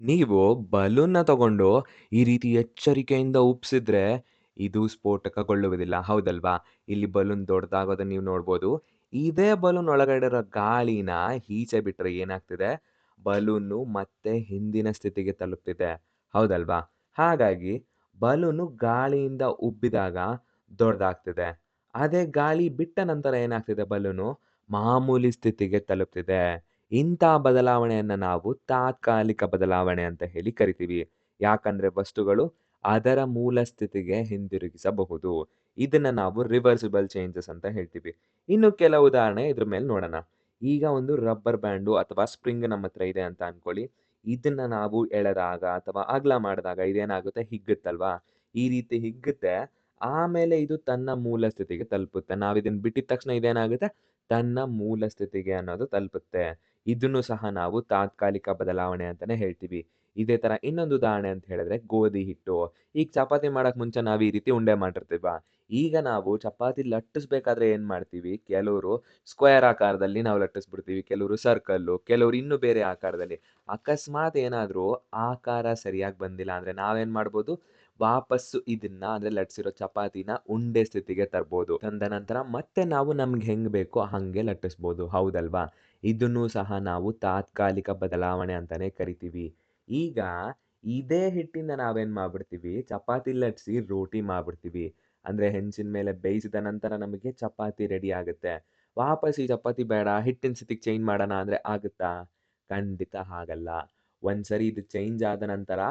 ನೀವು ಬಲೂನ್‌ನ ತಗೊಂಡು ಈ ರೀತಿ ಎಚ್ಚರಿಕೆಯಿಂದ ಉಪ್ಸಿದ್ರೆ, ಇದು ಸ್ಫೋಟಕಗೊಳ್ಳುವುದಿಲ್ಲ. ಹೌದಲ್ವಾ? ಇಲ್ಲಿ ಬಲೂನ್ ದೊಡ್ಡದಾಗೋದನ್ನ ನೀವು ನೋಡ್ಬೋದು. ಇದೇ ಬಲೂನ್ ಒಳಗಡೆ ಇರೋ ಗಾಳಿನ ಈಚೆ ಬಿಟ್ರೆ ಏನಾಗ್ತಿದೆ? ಬಲೂನು ಮತ್ತೆ ಹಿಂದಿನ ಸ್ಥಿತಿಗೆ ತಲುಪ್ತಿದೆ. ಹೌದಲ್ವಾ? ಹಾಗಾಗಿ ಬಲೂನು ಗಾಳಿಯಿಂದ ಉಬ್ಬಿದಾಗ ದೊಡ್ಡದಾಗ್ತಿದೆ. ಅದೇ ಗಾಳಿ ಬಿಟ್ಟ ನಂತರ ಏನಾಗ್ತಿದೆ ಬಲೂನು? ಮಾಮೂಲಿ ಸ್ಥಿತಿಗೆ ತಲುಪ್ತಿದೆ. ಇಂಥ ಬದಲಾವಣೆಯನ್ನ ನಾವು ತಾತ್ಕಾಲಿಕ ಬದಲಾವಣೆ ಅಂತ ಹೇಳಿ ಕರಿತೀವಿ. ಯಾಕಂದ್ರೆ ವಸ್ತುಗಳು ಅದರ ಮೂಲ ಸ್ಥಿತಿಗೆ ಹಿಂದಿರುಗಿಸಬಹುದು. ಇದನ್ನ ನಾವು ರಿವರ್ಸಿಬಲ್ ಚೇಂಜಸ್ ಅಂತ ಹೇಳ್ತೀವಿ. ಇನ್ನು ಕೆಲವು ಉದಾಹರಣೆ ಇದ್ರ ಮೇಲೆ ನೋಡೋಣ. ಈಗ ಒಂದು ರಬ್ಬರ್ ಬ್ಯಾಂಡು ಅಥವಾ ಸ್ಪ್ರಿಂಗ್ ನಮ್ಮ ಹತ್ರ ಇದೆ ಅಂತ ಅನ್ಕೊಳ್ಳಿ. ಇದನ್ನ ನಾವು ಎಳೆದಾಗ ಅಥವಾ ಅಗಲ ಮಾಡಿದಾಗ ಇದೇನಾಗುತ್ತೆ ಹಿಗ್ಗುತ್ತಲ್ವಾ? ಈ ರೀತಿ ಹಿಗ್ಗುತ್ತೆ. ಆಮೇಲೆ ಇದು ತನ್ನ ಮೂಲ ಸ್ಥಿತಿಗೆ ತಲುಪುತ್ತೆ. ನಾವಿದನ್ನ ಬಿಟ್ಟಿದ ತಕ್ಷಣ ಇದೇನಾಗುತ್ತೆ? ತನ್ನ ಮೂಲ ಸ್ಥಿತಿಗೆ ಅನ್ನೋದು ತಲುಪುತ್ತೆ. ಇದನ್ನು ಸಹ ನಾವು ತಾತ್ಕಾಲಿಕ ಬದಲಾವಣೆ ಅಂತಾನೆ ಹೇಳ್ತೀವಿ. ಇದೇ ತರ ಇನ್ನೊಂದು ಉದಾಹರಣೆ ಅಂತ ಹೇಳಿದ್ರೆ ಗೋಧಿ ಹಿಟ್ಟು. ಈಗ ಚಪಾತಿ ಮಾಡಕ್ ಮುಂಚೆ ನಾವು ಈ ರೀತಿ ಉಂಡೆ ಮಾಡಿರ್ತೀವಾ? ಈಗ ನಾವು ಚಪಾತಿ ಲಟ್ಟಿಸ್ಬೇಕಾದ್ರೆ ಏನ್ ಮಾಡ್ತೀವಿ? ಕೆಲವ್ರು ಸ್ಕ್ವೇರ್ ಆಕಾರದಲ್ಲಿ ನಾವು ಲಟ್ಟಿಸ್ಬಿಡ್ತೀವಿ. ಕೆಲವ್ರು ಸರ್ಕಲ್ಲು, ಕೆಲವ್ರು ಇನ್ನೂ ಬೇರೆ ಆಕಾರದಲ್ಲಿ. ಅಕಸ್ಮಾತ್ ಏನಾದ್ರು ಆಕಾರ ಸರಿಯಾಗಿ ಬಂದಿಲ್ಲ ಅಂದ್ರೆ ನಾವೇನ್ ಮಾಡ್ಬೋದು? ವಾಪಸ್ಸು ಇದನ್ನ ಅಂದ್ರೆ ಲಟ್ಸಿರೋ ಚಪಾತಿನ ಉಂಡೆ ಸ್ಥಿತಿಗೆ ತರ್ಬೋದು. ತಂದ ನಂತರ ಮತ್ತೆ ನಾವು ನಮ್ಗೆ ಹೆಂಗ್ ಬೇಕೋ ಹಂಗೆ ಲಟ್ಟಿಸ್ಬೋದು. ಹೌದಲ್ವಾ? ಇದನ್ನೂ ಸಹ ನಾವು ತಾತ್ಕಾಲಿಕ ಬದಲಾವಣೆ ಅಂತಾನೆ ಕರಿತೀವಿ. ಈಗ ಇದೇ ಹಿಟ್ಟಿಂದ ನಾವೇನ್ ಮಾಡ್ಬಿಡ್ತೀವಿ, ಚಪಾತಿ ಲಟ್ಸಿ ರೋಟಿ ಮಾಡ್ಬಿಡ್ತೀವಿ. ಅಂದ್ರೆ ಹೆಂಚಿನ ಮೇಲೆ ಬೇಯಿಸಿದ ನಂತರ ನಮಗೆ ಚಪಾತಿ ರೆಡಿ ಆಗುತ್ತೆ. ವಾಪಸ್ ಈ ಚಪಾತಿ ಬೇಡ, ಹಿಟ್ಟಿನ ಸ್ಥಿತಿಗೆ ಚೇಂಜ್ ಮಾಡೋಣ ಅಂದ್ರೆ ಆಗುತ್ತಾ? ಖಂಡಿತ ಆಗಲ್ಲ. ಒಂದ್ಸರಿ ಇದು ಚೇಂಜ್ ಆದ ನಂತರ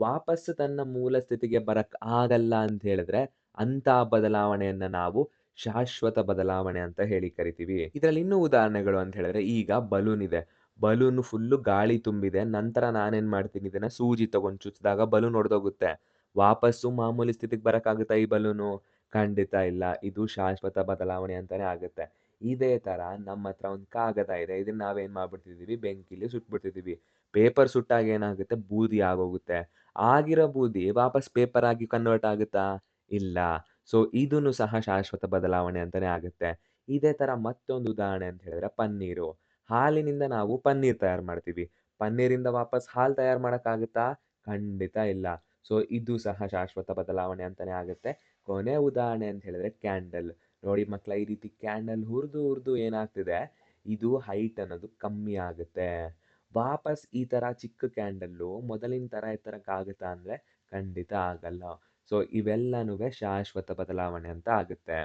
ವಾಪಸ್ ತನ್ನ ಮೂಲ ಸ್ಥಿತಿಗೆ ಬರಕ್ ಆಗಲ್ಲ ಅಂತ ಹೇಳಿದ್ರೆ, ಅಂಥ ಬದಲಾವಣೆಯನ್ನ ನಾವು ಶಾಶ್ವತ ಬದಲಾವಣೆ ಅಂತ ಹೇಳಿ ಕರಿತೀವಿ. ಇದ್ರಲ್ಲಿ ಇನ್ನೂ ಉದಾಹರಣೆಗಳು ಅಂತ ಹೇಳಿದ್ರೆ, ಈಗ ಬಲೂನ್ ಇದೆ. ಬಲೂನ್ ಫುಲ್ಲು ಗಾಳಿ ತುಂಬಿದೆ. ನಂತರ ನಾನೇನ್ ಮಾಡ್ತೀನಿ ಇದನ್ನ ಸೂಜಿ ತಗೊಂಡು ಚುಚ್ಚಿದಾಗ ಬಲೂನ್ ಒಡೆದೋಗುತ್ತೆ. ವಾಪಸ್ಸು ಮಾಮೂಲಿ ಸ್ಥಿತಿಗೆ ಬರಕ್ಕಾಗುತ್ತಾ ಈ ಬಲೂನು? ಖಂಡಿತ ಇಲ್ಲ. ಇದು ಶಾಶ್ವತ ಬದಲಾವಣೆ ಅಂತಾನೆ ಆಗುತ್ತೆ. ಇದೇ ತರ ನಮ್ಮ ಹತ್ರ ಒಂದು ಕಾಗದ ಇದೆ. ಇದನ್ನ ನಾವೇನ್ ಮಾಡ್ಬಿಡ್ತಿದೀವಿ ಬೆಂಕಿಲಿ ಸುಟ್ಬಿಡ್ತಿದೀವಿ. ಪೇಪರ್ ಸುಟ್ಟಾಗ ಏನಾಗುತ್ತೆ? ಬೂದಿ ಆಗೋಗುತ್ತೆ. ಆಗಿರೋ ಬೂದಿ ವಾಪಸ್ ಪೇಪರ್ ಆಗಿ ಕನ್ವರ್ಟ್ ಆಗುತ್ತಾ? ಇಲ್ಲ. ಸೊ ಇದನ್ನು ಸಹ ಶಾಶ್ವತ ಬದಲಾವಣೆ ಅಂತಾನೆ ಆಗುತ್ತೆ. ಇದೇ ತರ ಮತ್ತೊಂದು ಉದಾಹರಣೆ ಅಂತ ಹೇಳಿದ್ರೆ ಪನ್ನೀರು. ಹಾಲಿನಿಂದ ನಾವು ಪನ್ನೀರ್ ತಯಾರು ಮಾಡ್ತೀವಿ. ಪನ್ನೀರಿಂದ ವಾಪಸ್ ಹಾಲು ತಯಾರು ಮಾಡಕ್ಕಾಗುತ್ತಾ? ಖಂಡಿತ ಇಲ್ಲ. ಸೊ ಇದು ಸಹ ಶಾಶ್ವತ ಬದಲಾವಣೆ ಅಂತಾನೆ ಆಗುತ್ತೆ. ಕೊನೆ ಉದಾಹರಣೆ ಅಂತ ಹೇಳಿದ್ರೆ ಕ್ಯಾಂಡಲ್. ನೋಡಿ ಮಕ್ಳ ಈ ರೀತಿ ಕ್ಯಾಂಡಲ್ ಹುರ್ದು ಏನಾಗ್ತಿದೆ? ಇದು ಹೈಟ್ ಅನ್ನೋದು ಕಮ್ಮಿ ಆಗುತ್ತೆ. ವಾಪಸ್ ಈ ತರ ಚಿಕ್ಕ ಕ್ಯಾಂಡಲ್ಲು ಮೊದಲಿನ ತರ ಎತ್ತರಕ್ಕಾಗುತ್ತಾ ಅಂದ್ರೆ ಖಂಡಿತ ಆಗಲ್ಲ. ಸೊ ಇವೆಲ್ಲನುವೆ ಶಾಶ್ವತ ಬದಲಾವಣೆ ಅಂತ ಆಗುತ್ತೆ.